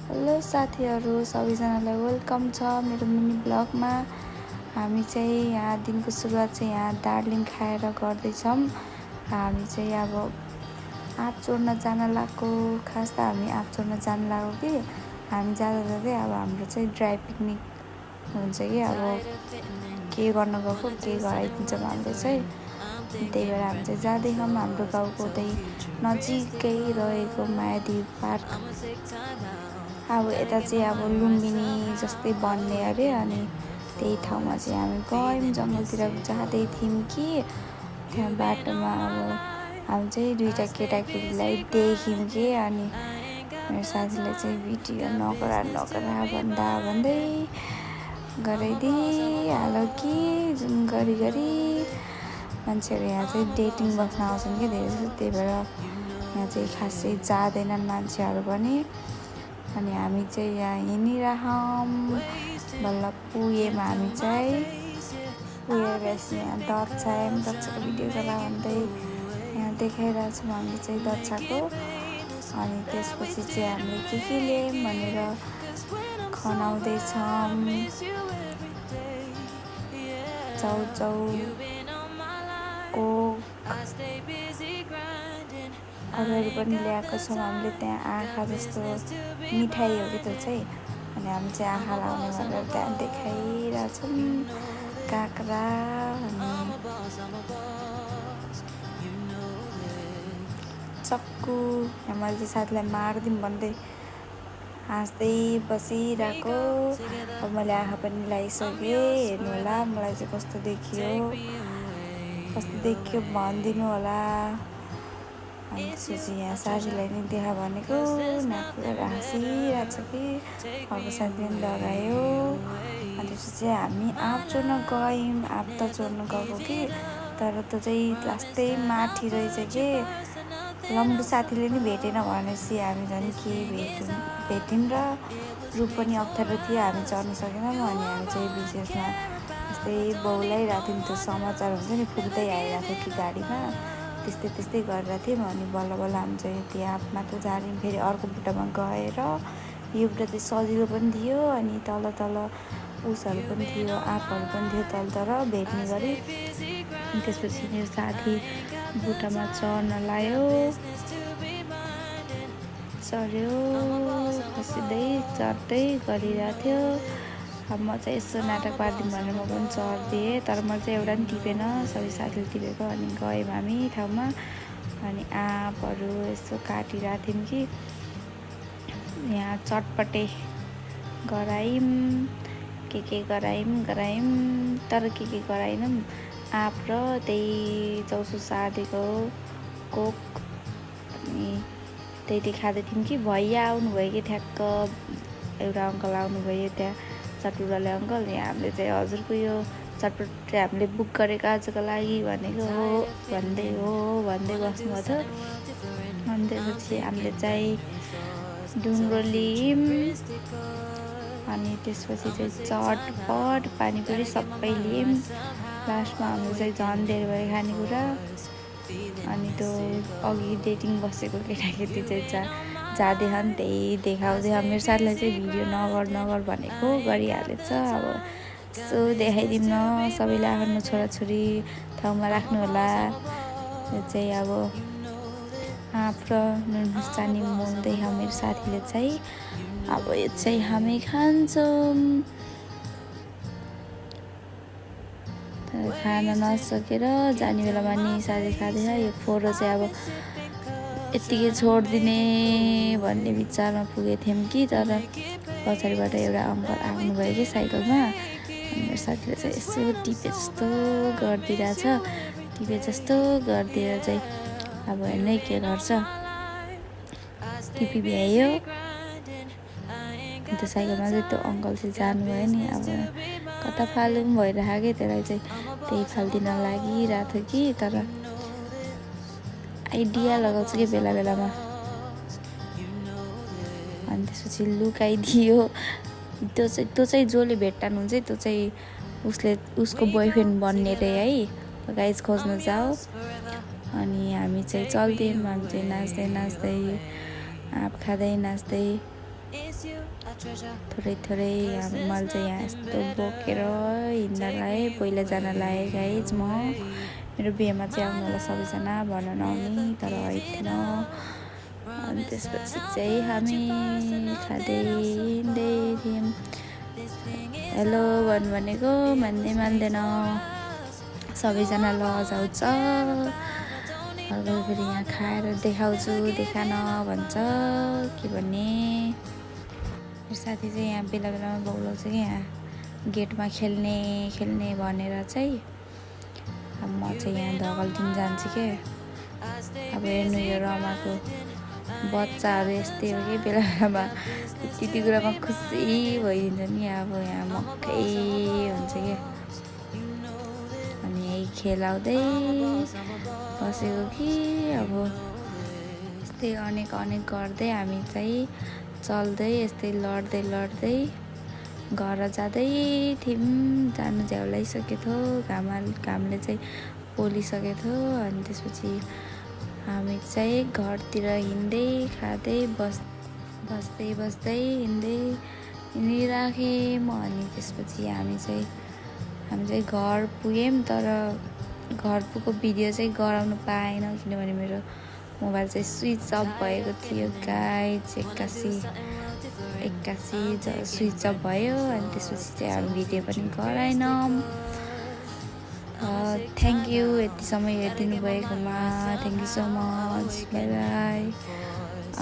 Hello साथीहरू सबैजनालाई welcome छ मेरो मिनी ब्लगमा। हामी चाहिँ यहाँ दिनको सुरुवात चाहिँ यहाँ दार्जिलिङ खाएर गर्दैछौँ। हामी चाहिँ अब आँप चोर्न जान लागेको। खास त हामी आँप चोर्न जान लागेको कि हामी जाँदा जाँदै अब हाम्रो चाहिँ ड्राई पिकनिक हुन्छ कि अब के गर्न गएको के गराइदिन्छौँ हामीले चाहिँ। त्यही भएर हामी चाहिँ जाँदैछौँ हाम्रो गाउँको त्यही नजिकै रहेको मायादेवी पार्क। अब यता चाहिँ अब लुम्बिनी जस्तै बन्ने अरे। अनि त्यही ठाउँमा चाहिँ हामी गयौँ, जङ्गलतिर जाँदै थियौँ कि त्यहाँ बाटोमा अब हामी चाहिँ दुईवटा केटाकेटीलाई देख्यौँ कि अनि मेरो साथीलाई चाहिँ भिडियो नगरा भन्दै गराइदिइहाल्यो कि जुन गरी मान्छेहरू यहाँ चाहिँ डेटिङ बस्न आउँछन् कि धेरै जस्तो। त्यही भएर यहाँ चाहिँ खासै जाँदैनन् मान्छेहरू पनि। अनि हामी चाहिँ यहाँ हिँडिरहौँ। बल्ल पुगेमा हामी चाहिँ पुगेर बेसी यहाँ दक्षाको भिडियो गरा भन्दै यहाँ देखाइरहेछौँ हामीले चाहिँ दक्षाको। अनि त्यसपछि चाहिँ हामीले के ल्यायौँ भनेर खनाउँदैछौँ। चाउचाउको अरूहरू पनि ल्याएको छौँ हामीले। त्यहाँ आँखा जस्तो मिठाई हो कि त्यो चाहिँ। अनि हामी चाहिँ आँखा लाउने भनेर त्यहाँ देखाइरहेछौँ काँक्रा। अनि चक्कु यहाँ मैले चाहिँ साथीलाई मारिदिउँ भन्दै हाँस्दै बसिरहेको। अब मैले आँखा पनि लगाइसकेँ, हेर्नु होला मलाई चाहिँ कस्तो देखियो भनिदिनु होला। अनि त्यसपछि यहाँ साथीलाई नि देखा भनेको नाकबाट हाँसिरहेको छ कि अर्को साथीले पनि लगायो। अनि त्यसपछि हामी आँप चोर्न गयौँ। आँप त चोर्न गएको कि तर त्यो चाहिँ लास्टै माथि रहेछ कि लम्बु साथीले नि भेटेन भनेपछि हामी झन् के भेट्यौँ र रुख पनि अप्ठ्यारो थियो, हामी चढ्न सकेनौँ। अनि हामी चाहिँ विशेषमा यस्तै बौलाइरहेको थियौँ। त्यो समाचार हुन्छ नि फुल्दै आइरहेको थियो कि गाडीमा, त्यस्तै गरेर थियौँ। अनि बल्ल हामी चाहिँ त्यो आँपमा त झार्यौँ। फेरि अर्को बुट्टामा गएर यो बुट्टा चाहिँ सजिलो पनि थियो अनि तल उसहरू पनि थियो, आँपहरू पनि थियो तल भेट्ने गरी। अनि त्यसपछि मेरो साथी बुट्टामा चढ्न लायो, चढ्यो, खसिँदै चढ्दै गरिरहेको थियो। अब म चाहिँ यसो नाटक पारिदिउँ भनेर म पनि चढिदिएँ, तर मैले चाहिँ एउटा पनि टिपेन, सबै साथीले टिपेको। अनि गयौँ हामी ठाउँमा। अनि आँपहरू यसो काटिरहेको थियौँ कि यहाँ चटपटे गरायौँ, के गरायौँ तर के गराएनौँ। आँप र त्यही चौसो साँधेको कोक अनि त्यही खाँदै थियौँ कि भैया आउनुभयो कि ठ्याक्क एउटा अङ्कल आउनुभयो त्यहाँ चटपुटाले अङ्कल। यहाँ हामीले चाहिँ हजुरको यो चटपट चाहिँ हामीले बुक गरेको आजको लागि भनेको हो भन्दै बस्नुभएको थियो। अनि त्यसपछि हामीले चाहिँ ढुङ्ग्रो लियौँ। अनि त्यसपछि चाहिँ चटपट पानीपुरी सबै लियौँ। लास्टमा हामीले चाहिँ झन् धेरै भयो खानेकुरा। अनि त्यो अघि डेटिङ बसेको केटाकेटी चाहिँ जाँदैछन्, त्यही देखाउँदै मेरो साथीलाई चाहिँ भिडियो नगर भनेको गरिहालेछ। अब यसो देखाइदिउँ न, सबैले आफ्नो छोराछोरी ठाउँमा राख्नु होला। यो चाहिँ अब आँप र नुन खुर्सानी मोल्दै मेरो साथीले चाहिँ अब यो चाहिँ हामी खान्छौँ। तर खान नसकेर जाने बेलामा नि साथी खाँदैछ। यो फोटो चाहिँ अब यत्तिकै छोडिदिने भन्ने विचारमा पुगेको थियौँ कि तर पछाडिबाट एउटा अङ्कल आउनुभयो कि साइकलमा। मेरो साथीले चाहिँ यसो टिपे जस्तो गरिदिएर चाहिँ अब हेर्नै के गर्छ, टिपी भ्यायो। त्यो साइकलमा चाहिँ त्यो अङ्कल चाहिँ जानुभयो नि, अब कता फालौँ भइरहेको कि त्यसलाई चाहिँ त्यही फालिदिन लागिरहेको थियो कि तर आइडिया लगाउँछ कि बेलामा। अनि त्यसपछि लुकाइदियो। त्यो चाहिँ जसले भेट्टान हुन्छ त्यो चाहिँ उसको बोयफ्रेन्ड बन्ने रे है, गाइज खोज्न जाओ। अनि हामी चाहिँ चल्दियौँ, हामी चाहिँ नाच्दै आँप खाँदै नाच्दै थोरै थोरै मैले चाहिँ यहाँ यस्तो बोकेर हिँड्नलाई पहिला जान लागेँ गाइज म। मेरो बिहेमा चाहिँ आउनु होला सबैजना भन्न नआउने तर आएको थिएन। अनि त्यसपछि चाहिँ हामी खाँदै हिँड्दै थियौँ। हेलो भन्नु भनेको मान्दैन सबैजना लजाउँछ। अर्को फेरि यहाँ खाएर देखाउँछु देखान भन्छ के भन्ने। मेरो साथी चाहिँ यहाँ बेला बेलामा बोलाउँछ कि यहाँ गेटमा खेल्ने भनेर चाहिँ। अब म चाहिँ यहाँ धगल दिन जान्छु के। अब हेर्नु यो रमाको बच्चाहरू यस्तै हो कि बेला बेलामा यति कुरामा खुसी भइदिन्छ नि। अब यहाँ मक्कै हुन्छ क्या। अनि यही खेलाउँदै बसेको कि अब यस्तै अनेक गर्दै हामी चाहिँ चल्दै यस्तै लड्दै घर जाँदै थियौँ। जानु झ्याउलाइसकेको थियो घामले चाहिँ पोलिसकेको थियो। अनि त्यसपछि हामी चाहिँ घरतिर हिँड्दै खाँदै बस्दै हिँडिराख्यौँ। अनि त्यसपछि हामी चाहिँ घर पुग्यौँ तर घर पुगेको भिडियो चाहिँ गराउनु पाएन किनभने मेरो मोबाइल चाहिँ स्विच अफ भएको थियो गाइज। एक्कासी स्विच अफ भयो। अनि त्यसपछि चाहिँ हामी भिडियो पनि गराएनौँ। थ्याङ्क यू यति समय हेरिदिनु भएकोमा। Thank you so much. Bye bye.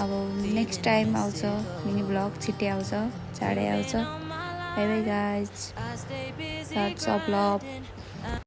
अब नेक्स्ट टाइम आउँछ मिनी ब्लग छिट्टै आउँछ चाँडै आउँछ। Bye bye guys. Lots of love.